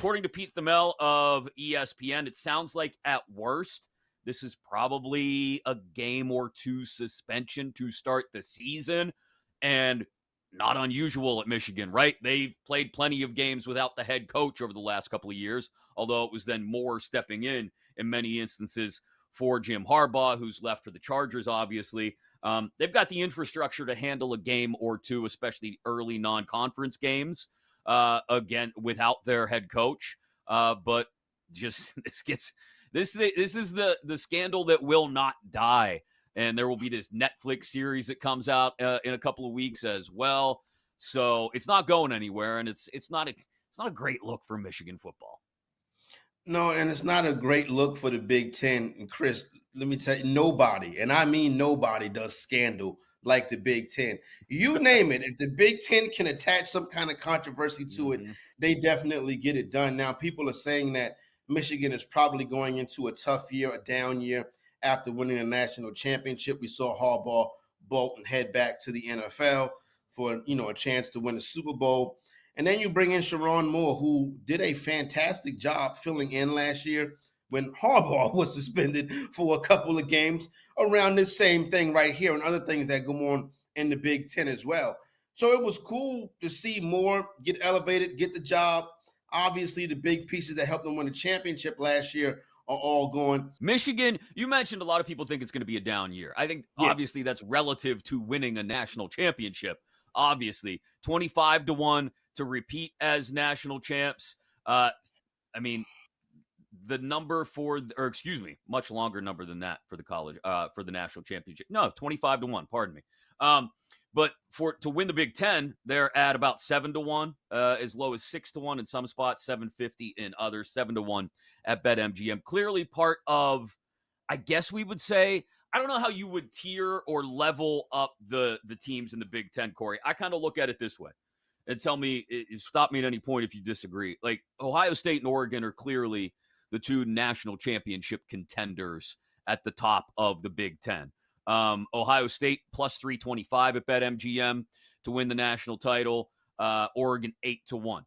according to Pete Thamel of ESPN, it sounds like at worst, this is probably a game or two suspension to start the season. And not unusual at Michigan, right? They've played plenty of games without the head coach over the last couple of years, although it was then more stepping in many instances for Jim Harbaugh, who's left for the Chargers, obviously. They've got the infrastructure to handle a game or two, especially early non-conference games, again, without their head coach. But just this is the scandal that will not die. And there will be this Netflix series that comes out in a couple of weeks as well. So it's not going anywhere, and it's not a great look for Michigan football. No, and it's not a great look for the Big Ten. And Chris, let me tell you, nobody, and I mean nobody, does scandal like the Big Ten. You name it. If the Big Ten can attach some kind of controversy to it, they definitely get it done. Now, people are saying that Michigan is probably going into a tough year, a down year after winning a national championship. We saw Harbaugh bolt and head back to the NFL for a chance to win the Super Bowl. And then you bring in Sharon Moore, who did a fantastic job filling in last year when Harbaugh was suspended for a couple of games around this same thing right here and other things that go on in the Big Ten as well. So it was cool to see Moore get elevated, get the job. Obviously, the big pieces that helped them win the championship last year are all gone. Michigan, you mentioned a lot of people think it's going to be a down year. I think obviously that's relative to winning a national championship. Obviously, 25-1 to repeat as national champs. I mean, the number much longer number than that for the college, for the national championship. No, 25-1, pardon me. But to win the Big Ten, they're at about 7-1, as low as 6-1 in some spots, 750 in others, 7-1 at BetMGM. Clearly part of, I guess we would say, I don't know how you would tier or level up the teams in the Big Ten, Corey. I kind of look at it this way. And tell me, stop me at any point if you disagree. Like, Ohio State and Oregon are clearly the two national championship contenders at the top of the Big Ten. Ohio State plus 325 at BetMGM to win the national title. Oregon 8-1.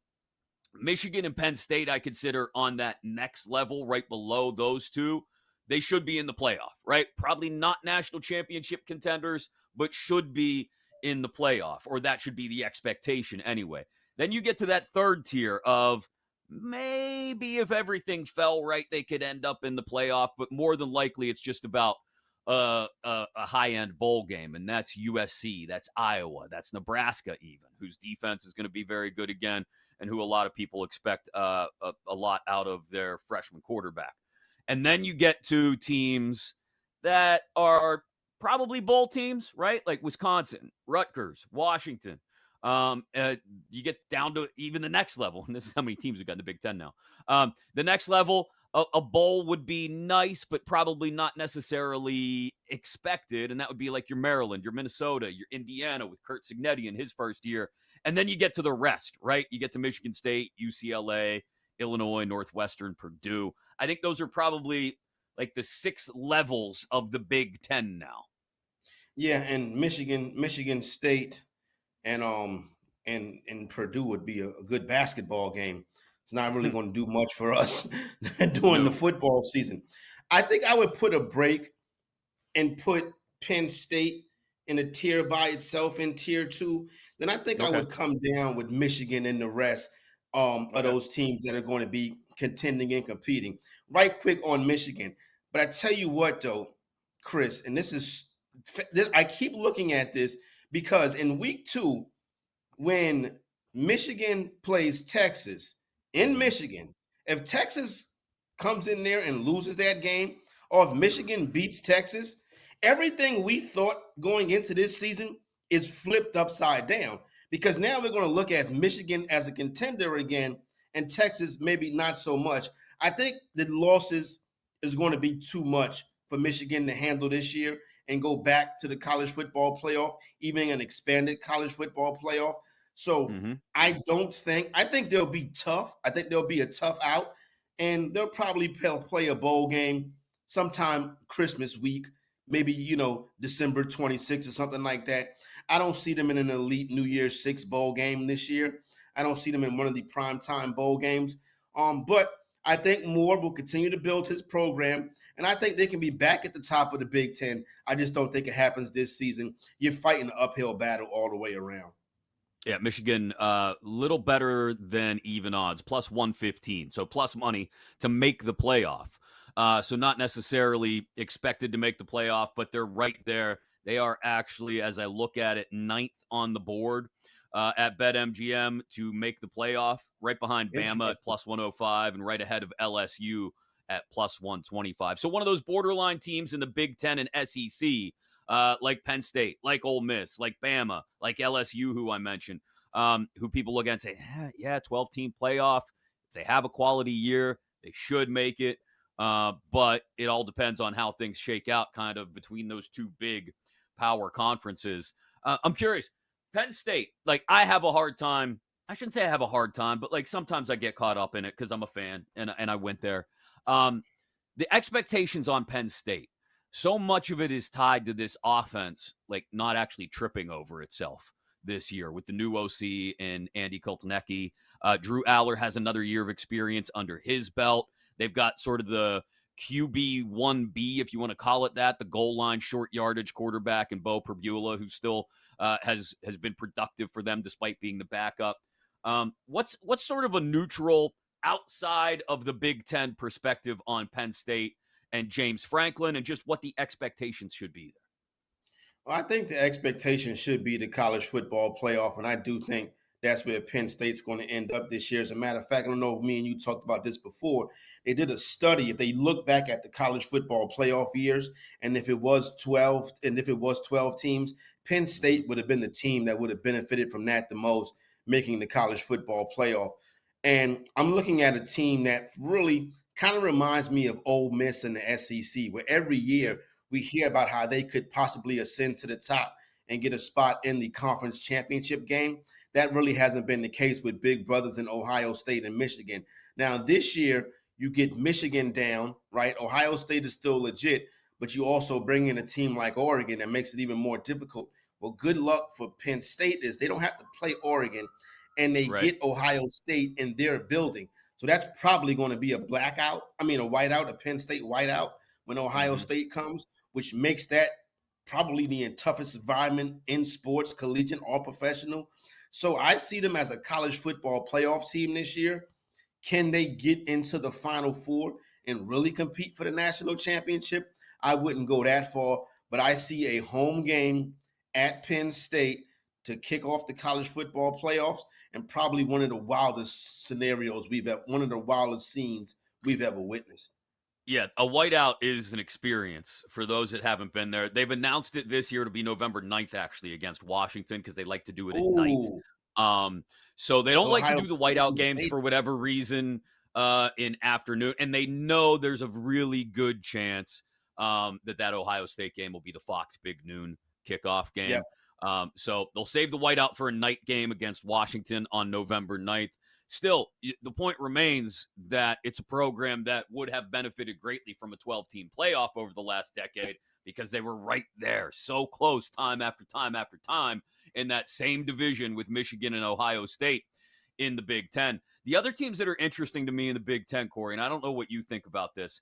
Michigan and Penn State I consider on that next level, right below those two. They should be in the playoff, right? Probably not national championship contenders, but should be in the playoff, or that should be the expectation anyway. Then you get to that third tier of maybe if everything fell right, they could end up in the playoff, but more than likely it's just about a high-end bowl game, and that's USC, that's Iowa, that's Nebraska even, whose defense is going to be very good again, and who a lot of people expect a lot out of their freshman quarterback. And then you get to teams that are probably bowl teams, right? Like Wisconsin, Rutgers, Washington. You get down to even the next level, and this is how many teams we've got in the Big Ten now. The next level, a bowl would be nice, but probably not necessarily expected, and that would be like your Maryland, your Minnesota, your Indiana with Curt Cignetti in his first year. And then you get to the rest, right? You get to Michigan State, UCLA, Illinois, Northwestern, Purdue. I think those are probably like the 6 levels of the Big Ten now. Yeah, and Michigan State and Purdue would be a good basketball game. It's not really going to do much for us during the football season. I think I would put a break and put Penn State in a tier by itself in tier 2. Then I think I would come down with Michigan and the rest of those teams that are going to be contending and competing. Right quick on Michigan. But I tell you what, though, Chris, and this I keep looking at this because in week 2, when Michigan plays Texas in Michigan, if Texas comes in there and loses that game, or if Michigan beats Texas, everything we thought going into this season is flipped upside down, because now we're going to look at Michigan as a contender again and Texas maybe not so much. I think the losses is going to be too much for Michigan to handle this year and go back to the college football playoff, even an expanded college football playoff. So I think they'll be tough. I think they'll be a tough out, and they'll probably play a bowl game sometime Christmas week, maybe, December 26th or something like that. I don't see them in an elite New Year's 6 bowl game this year. I don't see them in one of the primetime bowl games. But I think Moore will continue to build his program, and I think they can be back at the top of the Big Ten. I just don't think it happens this season. You're fighting an uphill battle all the way around. Yeah, Michigan, little better than even odds, plus 115. So plus money to make the playoff. So not necessarily expected to make the playoff, but they're right there. They are actually, as I look at it, ninth on the board at BetMGM to make the playoff, right behind Bama at plus 105 and right ahead of LSU at plus 125. So one of those borderline teams in the Big Ten and SEC, like Penn State, like Ole Miss, like Bama, like LSU, who I mentioned, who people look at and say, yeah, 12-team playoff. If they have a quality year, they should make it. But it all depends on how things shake out kind of between those two big power conferences. I'm curious, Penn State, like I have a hard time. I shouldn't say I have a hard time, but like sometimes I get caught up in it because I'm a fan and I went there. The expectations on Penn State, so much of it is tied to this offense, like not actually tripping over itself this year with the new OC and Andy Koltanecki. Drew Aller has another year of experience under his belt. They've got sort of the QB 1B, if you want to call it that, the goal line short yardage quarterback in Bo Perbula, who still has been productive for them despite being the backup. What's sort of a neutral outside of the Big Ten perspective on Penn State and James Franklin and just what the expectations should be there? Well, I think the expectation should be the college football playoff, and I do think that's where Penn State's going to end up this year. As a matter of fact, I don't know if me and you talked about this before. They did a study. If they look back at the college football playoff years, and if it was 12 teams, Penn State would have been the team that would have benefited from that the most, making the college football playoff. And I'm looking at a team that really kind of reminds me of Ole Miss in the SEC, where every year we hear about how they could possibly ascend to the top and get a spot in the conference championship game. That really hasn't been the case with big brothers in Ohio State and Michigan. Now, this year, you get Michigan down, right? Ohio State is still legit, but you also bring in a team like Oregon that makes it even more difficult. Well, good luck for Penn State is they don't have to play Oregon, and they Right. get Ohio State in their building. So that's probably going to be a whiteout, a Penn State whiteout when Ohio State comes, which makes that probably the toughest environment in sports, collegiate or professional. So I see them as a college football playoff team this year. Can they get into the Final Four and really compete for the national championship? I wouldn't go that far, but I see a home game at Penn State to kick off the college football playoffs, and probably one of the wildest scenarios one of the wildest scenes we've ever witnessed. Yeah, a whiteout is an experience for those that haven't been there. They've announced it this year to be November 9th, actually, against Washington, because they like to do it at night. Oh, So they don't like to Ohio do the State whiteout in the games for daytime. whatever reason in afternoon. And they know there's a really good chance that Ohio State game will be the Fox Big Noon kickoff Yep. game. So they'll save the whiteout for a night game against Washington on November 9th. Still, the point remains that it's a program that would have benefited greatly from a 12-team playoff over the last decade because they were right there, so close time after time after time in that same division with Michigan and Ohio State in the Big Ten. The other teams that are interesting to me in the Big Ten, Corey, and I don't know what you think about this,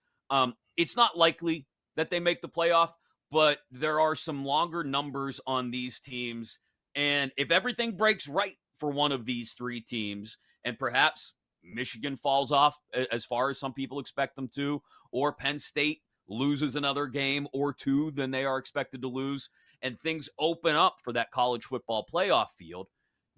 it's not likely that they make the playoff, but there are some longer numbers on these teams. And if everything breaks right for one of these three teams, and perhaps Michigan falls off as far as some people expect them to, or Penn State loses another game or two than they are expected to lose, and things open up for that college football playoff field,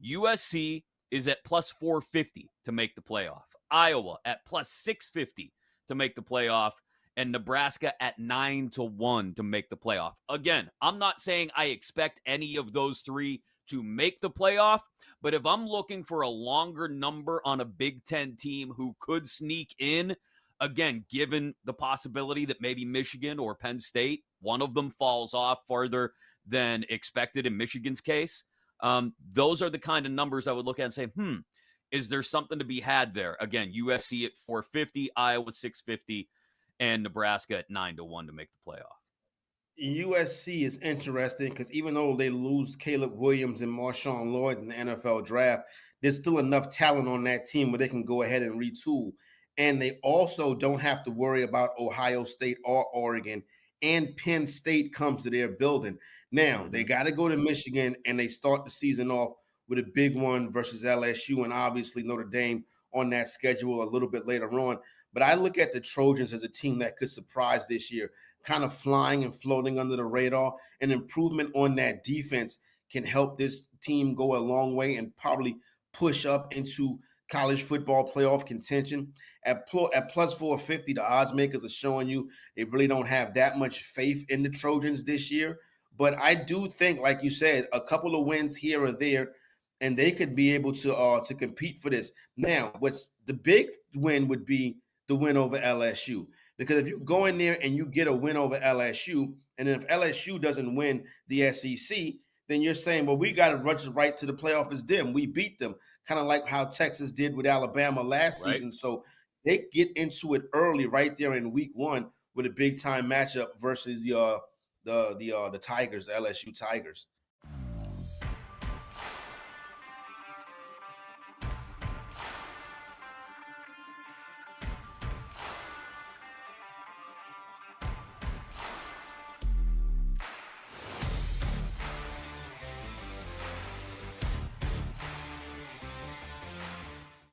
USC is at plus 450 to make the playoff. Iowa at plus 650 to make the playoff, and Nebraska at 9-1 to make the playoff. Again, I'm not saying I expect any of those three to make the playoff, but if I'm looking for a longer number on a Big Ten team who could sneak in, again, given the possibility that maybe Michigan or Penn State, one of them falls off farther than expected in Michigan's case, those are the kind of numbers I would look at and say, is there something to be had there? Again, USC at 450, Iowa 650, and Nebraska at 9-1 to make the playoff. USC is interesting because even though they lose Caleb Williams and Marshawn Lloyd in the NFL draft, there's still enough talent on that team where they can go ahead and retool. and they also don't have to worry about Ohio State or Oregon, and Penn State comes to their building. Now, they got to go to Michigan, and they start the season off with a big one versus LSU, and obviously Notre Dame on that schedule a little bit later on. But I look at the Trojans as a team that could surprise this year, kind of flying and floating under the radar. An improvement on that defense can help this team go a long way and probably push up into college football playoff contention. At plus 450, the odds makers are showing you they really don't have that much faith in the Trojans this year. But I do think, like you said, a couple of wins here or there, and they could be able to compete for this. Now, what's the big win would be the win over LSU. Because if you go in there and you get a win over LSU, and then if LSU doesn't win the SEC, then you're saying, well, we got to rush right to the playoff as them. We beat them, kind of like how Texas did with Alabama last season. So they get into it early, right there in week one, with a big time matchup versus the Tigers, the LSU Tigers.